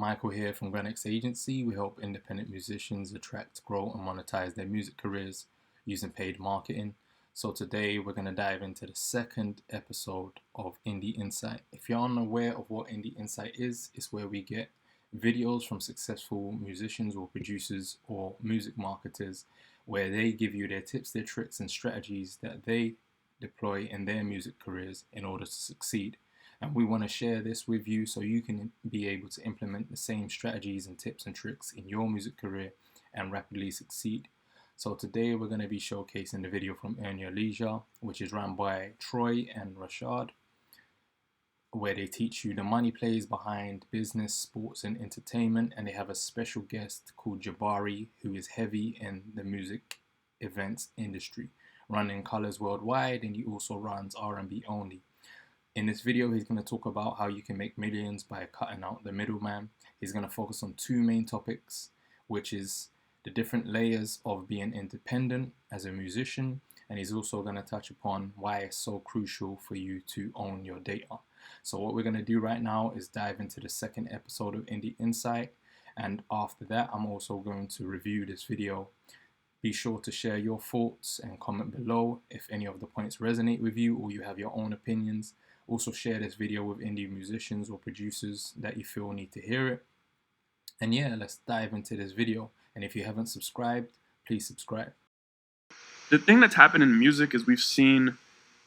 Michael here from GRNDXAGENCY. Agency. We help independent musicians attract, grow, and monetize their music careers using paid marketing. So today we're going to dive into the second episode of Indie Insight. If you're unaware of what Indie Insight is, it's where we get videos from successful musicians or producers or music marketers where they give you their tips, their tricks, and strategies that they deploy in their music careers in order to succeed. And we want to share this with you so you can be able to implement the same strategies and tips and tricks in your music career and rapidly succeed. So today we're going to be showcasing the video from Earn Your Leisure, which is run by Troy and Rashad, where they teach you the money plays behind business, sports, and entertainment. And they have a special guest called Jabari, who is heavy in the music events industry, running Colors Worldwide, and he also runs R&B only. In this video, he's going to talk about how you can make millions by cutting out the middleman. He's going to focus on two main topics, which is the different layers of being independent as a musician, and he's also going to touch upon why it's so crucial for you to own your data. So what we're going to do right now is dive into the second episode of Indie Insight, and after that, I'm also going to review this video. Be sure to share your thoughts and comment below if any of the points resonate with you or you have your own opinions. Also share this video with indie musicians or producers that you feel need to hear it. And yeah, let's dive into this video. And if you haven't subscribed, please subscribe. The thing that's happened in music is we've seen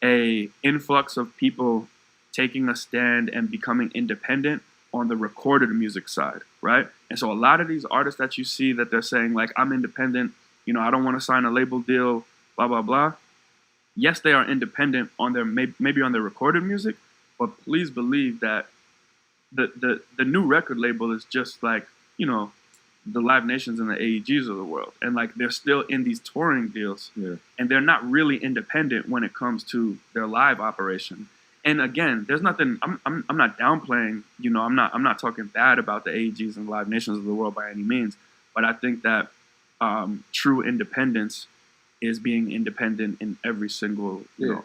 a influx of people taking a stand and becoming independent on the recorded music side, right? And so a lot of these artists that you see that they're saying like, I'm independent, I don't want to sign a label deal, blah, blah, blah. Yes, they are independent on their maybe on their recorded music, but please believe that the new record label is just like, the Live Nations and the AEGs of the world. And like they're still in these touring deals, and they're not really independent when it comes to their live operation. And again, there's nothing, I'm not downplaying, I'm not talking bad about the AEGs and Live Nations of the world by any means, but I think that true independence is being independent in every single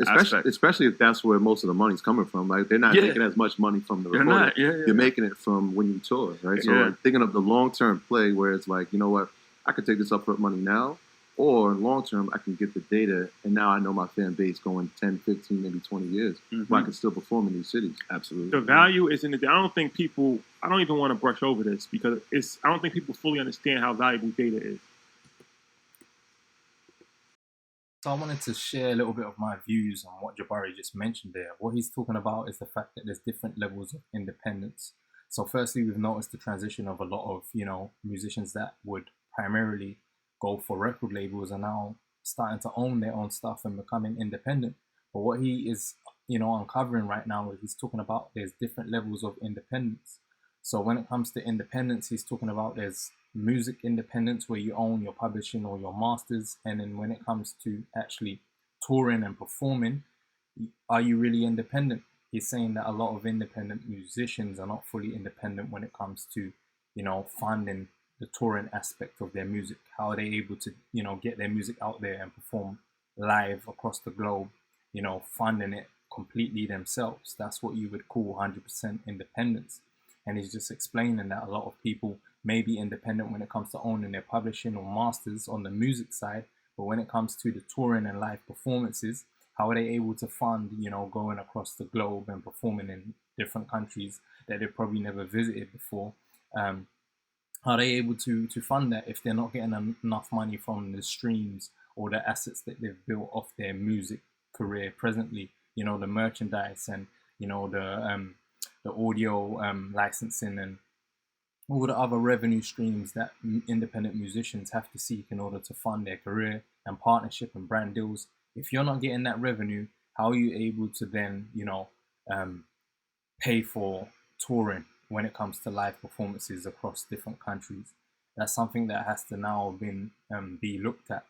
aspect. Especially if that's where most of the money's coming from. Like they're not making as much money from the recording. They're making it from when you tour, right? So like, thinking of the long-term play where it's like, you know what, I could take this upfront money now, or long-term I can get the data, and now I know my fan base going 10, 15, maybe 20 years, where I can still perform in these cities. Absolutely. The value is in it. I don't even want to brush over this because I don't think people fully understand how valuable data is. So I wanted to share a little bit of my views on what Jabari just mentioned there. What he's talking about is the fact that there's different levels of independence. So firstly, we've noticed the transition of a lot of, musicians that would primarily go for record labels are now starting to own their own stuff and becoming independent. But what he is, uncovering right now is he's talking about there's different levels of independence. So when it comes to independence, he's talking about there's music independence where you own your publishing or your masters, and then when it comes to actually touring and performing, are you really independent? He's saying that a lot of independent musicians are not fully independent when it comes to funding the touring aspect of their music. How are they able to get their music out there and perform live across the globe, funding it completely themselves? That's what you would call 100% independence. And he's just explaining that a lot of people may be independent when it comes to owning their publishing or masters on the music side, but when it comes to the touring and live performances, how are they able to fund, going across the globe and performing in different countries that they've probably never visited before? How are they able to fund that if they're not getting enough money from the streams or the assets that they've built off their music career presently? The merchandise and the audio licensing and all the other revenue streams that independent musicians have to seek in order to fund their career and partnership and brand deals. If you're not getting that revenue, how are you able to then, pay for touring when it comes to live performances across different countries? That's something that has to now be looked at.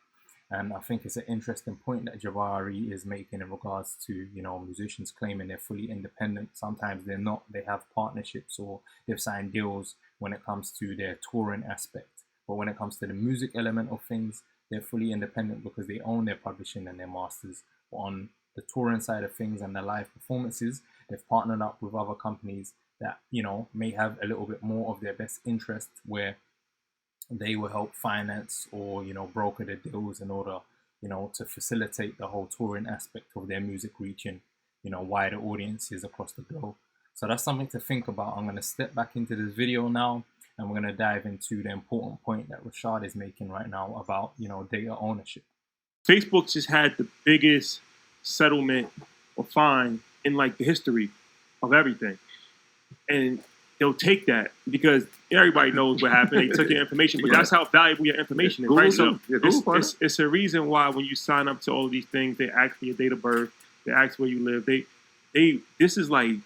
And I think it's an interesting point that Jabari is making in regards to, musicians claiming they're fully independent. Sometimes they're not. They have partnerships or they've signed deals when it comes to their touring aspect. But when it comes to the music element of things, they're fully independent because they own their publishing and their masters. But on the touring side of things and the live performances, they've partnered up with other companies that, you know, may have a little bit more of their best interest, where they will help finance or, you know, broker the deals in order, you know, to facilitate the whole touring aspect of their music reaching, you know, wider audiences across the globe. So that's something to think about. I'm going to step back into this video now, and we're going to dive into the important point that Rashad is making right now about, you know, data ownership. Facebook just had the biggest settlement or fine in like the history of everything. And they'll take that because everybody knows what happened. They took your information, but that's how valuable your information is, right? So it's a reason why when you sign up to all of these things, they ask for your date of birth, they ask where you live. This is like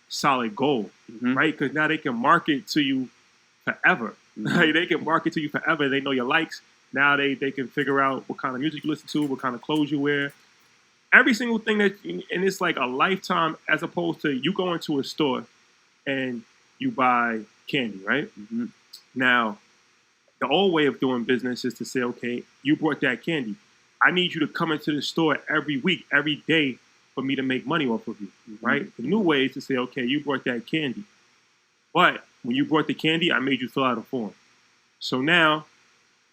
solid gold, right? Because now they can market to you forever. Like, they can market to you forever. They know your likes. Now they can figure out what kind of music you listen to, what kind of clothes you wear. Every single thing and it's like a lifetime, as opposed to you go into a store and you buy candy, right? Now, the old way of doing business is to say, okay, you brought that candy. I need you to come into the store every week, every day for me to make money off of you, right? The new way is to say, okay, you brought that candy. But when you brought the candy, I made you fill out a form. So now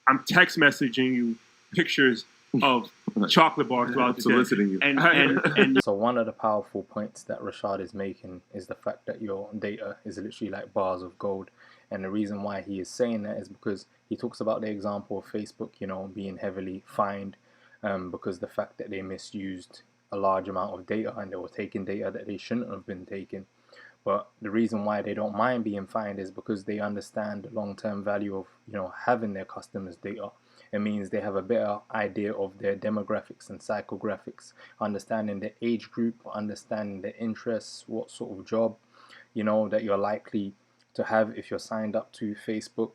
I'm text messaging you pictures of chocolate bars throughout the soliciting you. And so one of the powerful points that Rashad is making is the fact that your data is literally like bars of gold. And the reason why he is saying that is because he talks about the example of Facebook, you know, being heavily fined because the fact that they misused a large amount of data and they were taking data that they shouldn't have been taking. But the reason why they don't mind being fined is because they understand the long-term value of, you know, having their customers' data. It means they have a better idea of their demographics and psychographics, understanding their age group, understanding their interests, what sort of job, you know, that you're likely to have if you're signed up to Facebook,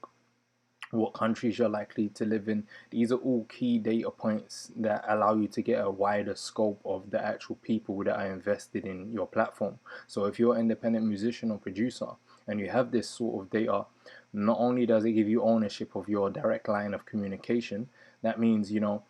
what countries you're likely to live in. These are all key data points that allow you to get a wider scope of the actual people that are invested in your platform. So if you're an independent musician or producer and you have this sort of data, not only does it give you ownership of your direct line of communication, that means, you know,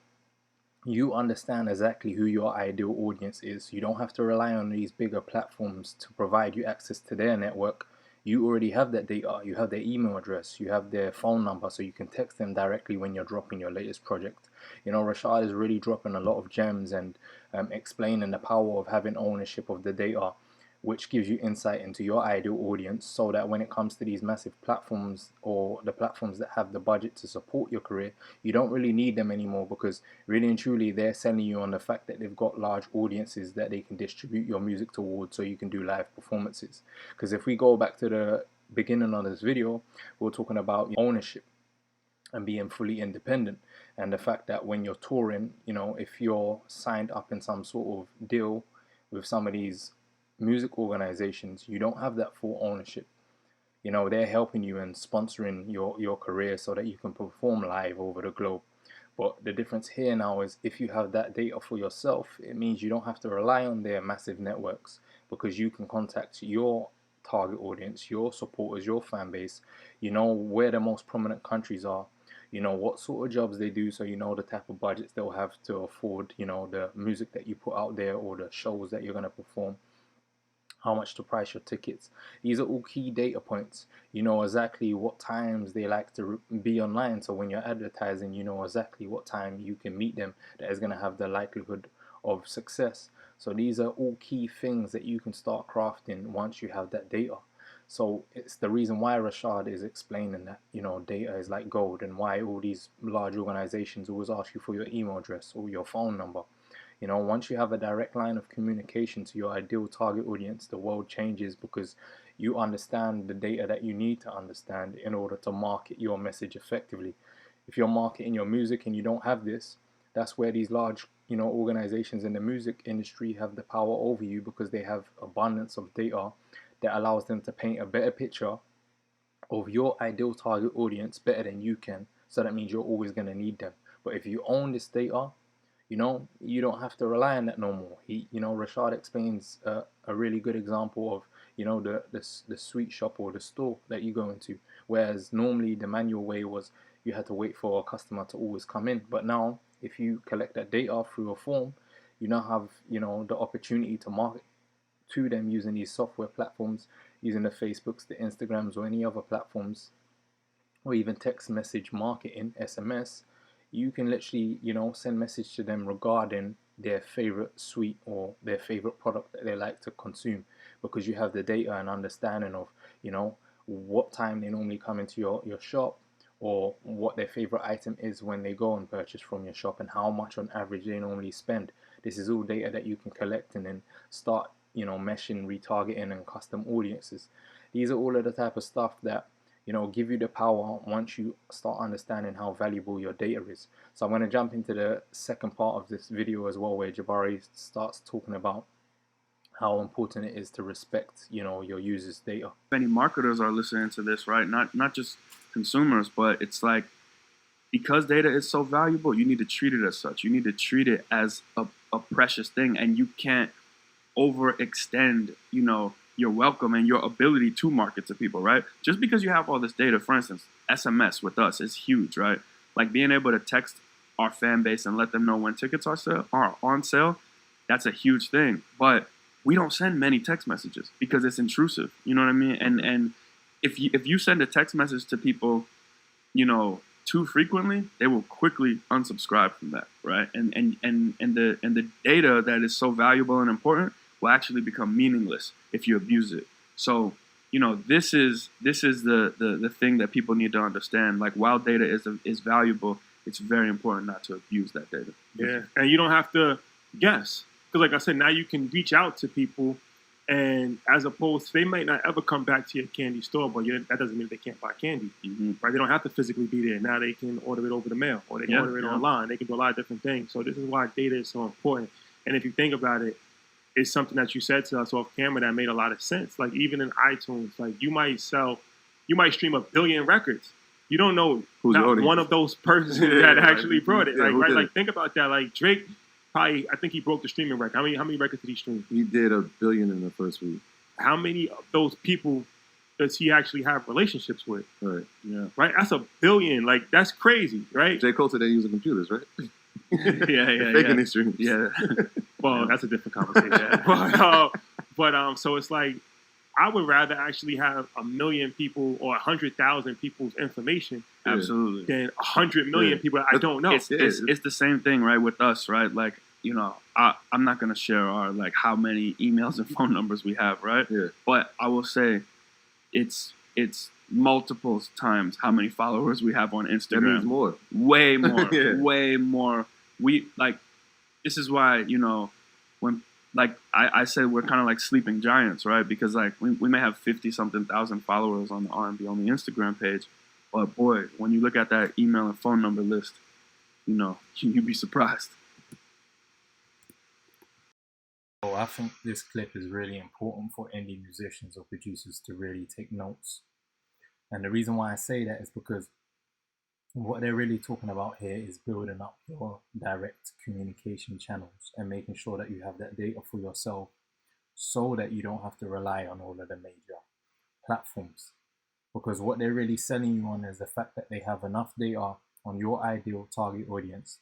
you understand exactly who your ideal audience is. You don't have to rely on these bigger platforms to provide you access to their network. You already have that data. You have their email address, you have their phone number, so you can text them directly when you're dropping your latest project. You know, Rashad is really dropping a lot of gems and explaining the power of having ownership of the data, which gives you insight into your ideal audience, so that when it comes to these massive platforms or the platforms that have the budget to support your career, you don't really need them anymore, because really and truly they're selling you on the fact that they've got large audiences that they can distribute your music towards, so you can do live performances. Because if we go back to the beginning of this video, we're talking about ownership and being fully independent, and the fact that when you're touring, you know, if you're signed up in some sort of deal with some of these music organizations, you don't have that full ownership. You know, they're helping you and sponsoring your career so that you can perform live over the globe. But the difference here now is, if you have that data for yourself, it means you don't have to rely on their massive networks, because you can contact your target audience, your supporters, your fan base. You know where the most prominent countries are, you know what sort of jobs they do, so you know the type of budgets they'll have to afford, you know, the music that you put out there or the shows that you're going to perform, how much to price your tickets. These are all key data points. You know exactly what times they like to be online, so when you're advertising, you know exactly what time you can meet them that is going to have the likelihood of success. So these are all key things that you can start crafting once you have that data. So it's the reason why Rashad is explaining that, you know, data is like gold, and why all these large organizations always ask you for your email address or your phone number. You know, once you have a direct line of communication to your ideal target audience, the world changes, because you understand the data that you need to understand in order to market your message effectively. If you're marketing your music and you don't have this, that's where these large, you know, organizations in the music industry have the power over you, because they have abundance of data that allows them to paint a better picture of your ideal target audience better than you can. So that means you're always going to need them. But if you own this data, you know, you don't have to rely on that no more. You know, Rashad explains a really good example of, you know, the sweet shop or the store that you go into. Whereas normally the manual way was you had to wait for a customer to always come in. But now, if you collect that data through a form, you now have, you know, the opportunity to market to them using these software platforms. using the Facebooks, the Instagrams, or any other platforms, or even text message marketing, SMS, you can literally, send message to them regarding their favorite suite or their favorite product that they like to consume, because you have the data and understanding of, what time they normally come into your shop, or what their favorite item is when they go and purchase from your shop, and how much on average they normally spend. This is all data that you can collect and then start, meshing, retargeting, and custom audiences. These are all of the type of stuff that give you the power once you start understanding how valuable your data is. So I'm going to jump into the second part of this video as well, where Jabari starts talking about how important it is to respect, your users' data. Many marketers are listening to this, right? Not just consumers, but it's like, because data is so valuable, you need to treat it as such. You need to treat it as a precious thing, and you can't overextend, your welcome and your ability to market to people, right? Just because you have all this data, for instance, SMS with us is huge, right? Like being able to text our fan base and let them know when tickets are on sale, that's a huge thing. But we don't send many text messages because it's intrusive, you know what I mean? And if you send a text message to people, too frequently, they will quickly unsubscribe from that, right? And the data that is so valuable and important will actually become meaningless if you abuse it. So, this is the thing that people need to understand. Like, while data is valuable, it's very important not to abuse that data. Yeah, and you don't have to guess. Because like I said, now you can reach out to people, and as opposed, they might not ever come back to your candy store, but that doesn't mean they can't buy candy, right? They don't have to physically be there. Now they can order it over the mail, or they can order it online. They can do a lot of different things. So this is why data is so important. And if you think about it, it's something that you said to us off camera that made a lot of sense. Like even in iTunes, like you might stream 1 billion records. You don't know who's not one of those persons that actually brought it. Right? Like think about that. Like Drake, probably, I think he broke the streaming record. How many records did he stream? He did 1 billion in the first week. How many of those people does he actually have relationships with? Right. Yeah. Right. That's 1 billion. Like that's crazy, right? J. Cole today using computers, right? Faking these streams. Yeah. Well, that's a different conversation. but so it's like, I would rather actually have 1 million people or 100,000 people's information, absolutely, than 100 million people I don't know. It's the same thing, right, with us, right? Like, I'm not gonna share our how many emails and phone numbers we have, right? Yeah. But I will say, it's multiple times how many followers we have on Instagram. That means more. Way more. Way more. This is why, when I said we're kind of like sleeping giants, right? Because we may have 50-something thousand followers on the R&B on the Instagram page, but boy, when you look at that email and phone number list, you'd be surprised. So I think this clip is really important for indie musicians or producers to really take notes. And the reason why I say that is because what they're really talking about here is building up your direct communication channels and making sure that you have that data for yourself, so that you don't have to rely on all of the major platforms. Because what they're really selling you on is the fact that they have enough data on your ideal target audience,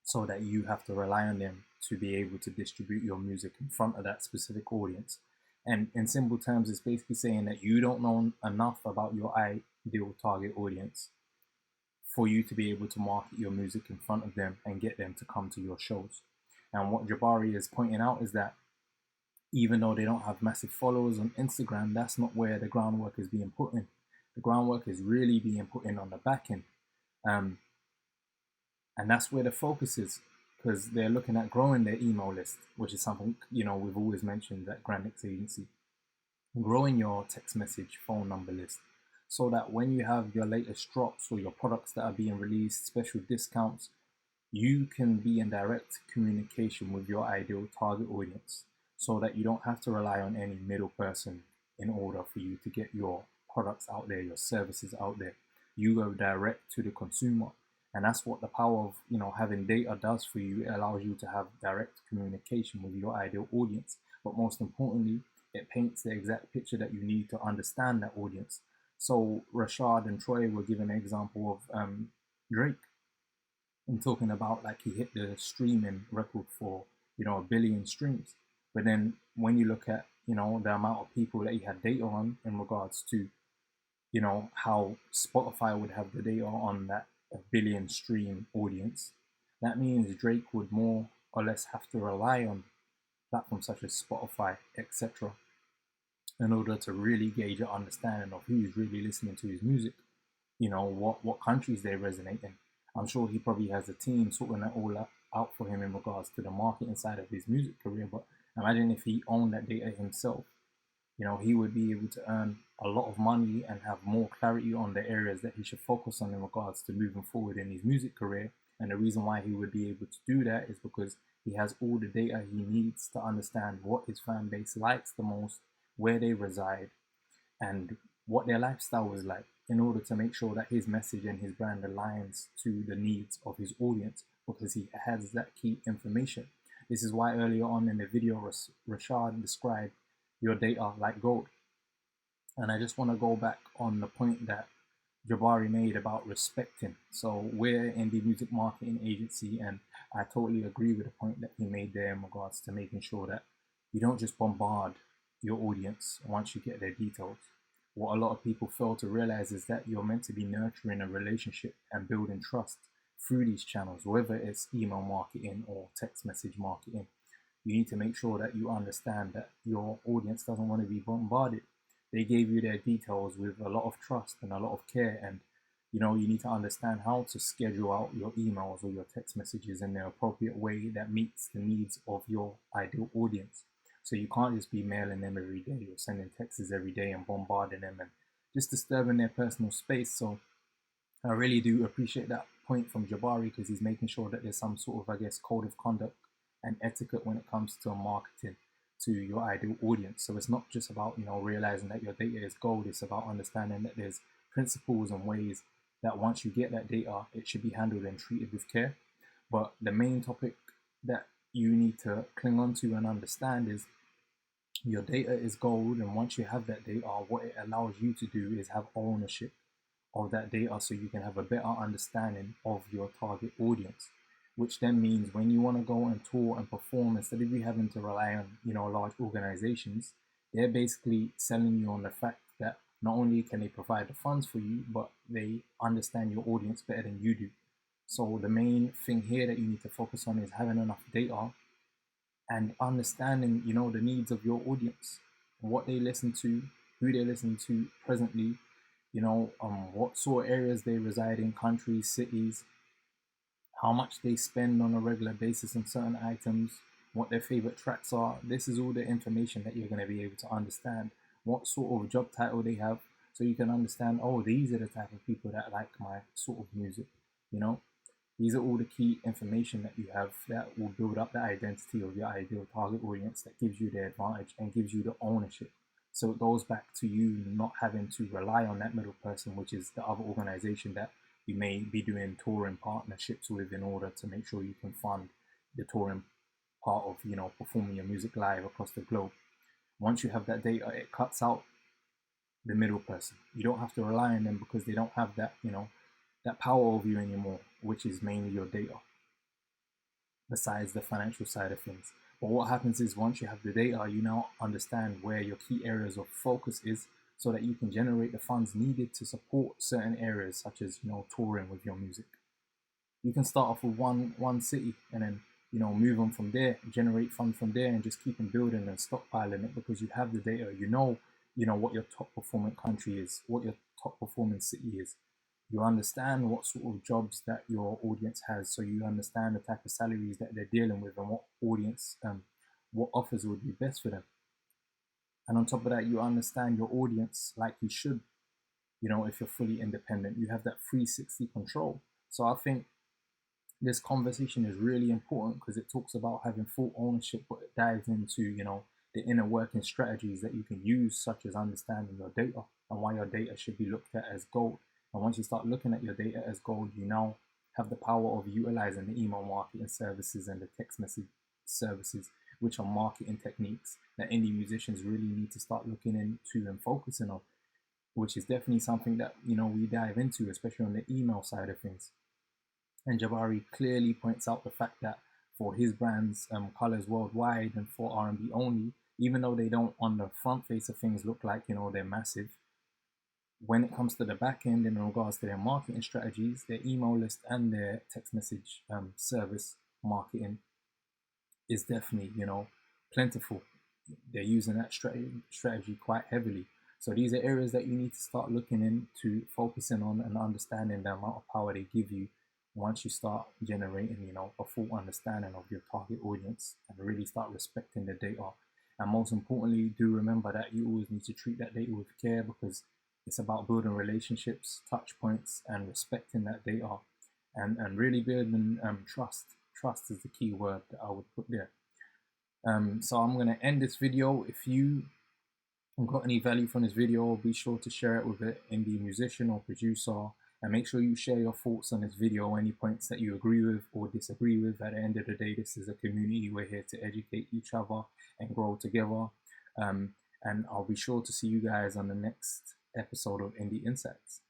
so that you have to rely on them to be able to distribute your music in front of that specific audience. And in simple terms, it's basically saying that you don't know enough about your ideal target audience for you to be able to market your music in front of them and get them to come to your shows. And what Jabari is pointing out is that even though they don't have massive followers on Instagram, that's not where the groundwork is being put in. The groundwork is really being put in on the back end. And that's where the focus is, because they're looking at growing their email list, which is something, we've always mentioned at GRNDXAGENCY. Growing your text message phone number list, so that when you have your latest drops or your products that are being released, special discounts, you can be in direct communication with your ideal target audience, so that you don't have to rely on any middle person in order for you to get your products out there, your services out there. You go direct to the consumer. And that's what the power of having data does for you. It allows you to have direct communication with your ideal audience. But most importantly, it paints the exact picture that you need to understand that audience. So Rashad and Troy were given an example of Drake, and talking about he hit the streaming record for 1 billion streams. But then when you look at the amount of people that he had data on in regards to, how Spotify would have the data on that a billion stream audience, that means Drake would more or less have to rely on platforms such as Spotify, etc., in order to really gauge an understanding of who's really listening to his music, what countries they resonate in. I'm sure he probably has a team sorting that all out for him in regards to the marketing side of his music career. But imagine if he owned that data himself, he would be able to earn a lot of money and have more clarity on the areas that he should focus on in regards to moving forward in his music career. And the reason why he would be able to do that is because he has all the data he needs to understand what his fan base likes the most, where they reside, and what their lifestyle is like, in order to make sure that his message and his brand aligns to the needs of his audience, because he has that key information. This is why earlier on in the video, Rashad described your data like gold. And I just want to go back on the point that Jabari made about respecting. So we're in the music marketing agency, and I totally agree with the point that he made there in regards to making sure that you don't just bombard your audience once you get their details. What a lot of people fail to realize is that you're meant to be nurturing a relationship and building trust through these channels, whether it's email marketing or text message marketing. You need to make sure that you understand that your audience doesn't want to be bombarded. They gave you their details with a lot of trust and a lot of care, and you need to understand how to schedule out your emails or your text messages in the appropriate way that meets the needs of your ideal audience. So you can't just be mailing them every day or sending texts every day and bombarding them and just disturbing their personal space. So I really do appreciate that point from Jabari, because he's making sure that there's some sort of, code of conduct and etiquette when it comes to marketing to your ideal audience. So it's not just about, realizing that your data is gold. It's about understanding that there's principles and ways that once you get that data, it should be handled and treated with care. But the main topic that you need to cling on to and understand is your data is gold, and once you have that data, what it allows you to do is have ownership of that data, so you can have a better understanding of your target audience, which then means when you want to go and tour and perform, instead of you having to rely on large organizations, they're basically selling you on the fact that not only can they provide the funds for you, but they understand your audience better than you do. So the main thing here that you need to focus on is having enough data and understanding, the needs of your audience, what they listen to, who they listen to presently, what sort of areas they reside in, countries, cities, how much they spend on a regular basis on certain items, what their favorite tracks are. This is all the information that you're going to be able to understand. What sort of job title they have, so you can understand, oh, these are the type of people that like my sort of music. These are all the key information that you have that will build up the identity of your ideal target audience, that gives you the advantage and gives you the ownership. So it goes back to you not having to rely on that middle person, which is the other organization that you may be doing touring partnerships with in order to make sure you can fund the touring part of, performing your music live across the globe. Once you have that data, it cuts out the middle person. You don't have to rely on them because they don't have that, that power over you anymore, which is mainly your data, besides the financial side of things. But what happens is once you have the data, you now understand where your key areas of focus is, so that you can generate the funds needed to support certain areas, such as, touring with your music. You can start off with one city and then, move on from there, generate funds from there, and just keep on building and stockpiling it, because you have the data. You know what your top performing country is, what your top performing city is. You understand what sort of jobs that your audience has, so you understand the type of salaries that they're dealing with and what offers would be best for them. And on top of that, you understand your audience like you should. If you're fully independent, you have that 360 control. So I think this conversation is really important, because it talks about having full ownership, but it dives into, the inner working strategies that you can use, such as understanding your data and why your data should be looked at as gold. And once you start looking at your data as gold, you now have the power of utilizing the email marketing services and the text message services, which are marketing techniques that indie musicians really need to start looking into and focusing on, which is definitely something that, we dive into, especially on the email side of things. And Jabari clearly points out the fact that for his brands, Colors Worldwide, and for R&B Only, even though they don't on the front face of things look like, you know, they're massive, when it comes to the back end in regards to their marketing strategies, their email list and their text message service marketing is definitely, you know, plentiful. They're using that strategy quite heavily. So these are areas that you need to start looking into, focusing on, and understanding the amount of power they give you once you start generating, you know, a full understanding of your target audience and really start respecting the data. And most importantly, do remember that you always need to treat that data with care, because it's about building relationships, touch points, and respecting that data, and really building trust. Trust is the key word that I would put there. So I'm going to end this video. If you got any value from this video, be sure to share it with an indie musician or producer, and make sure you share your thoughts on this video, any points that you agree with or disagree with. At the end of the day, this is a community. We're here to educate each other and grow together. And I'll be sure to see you guys on the next episode of Indie Insights.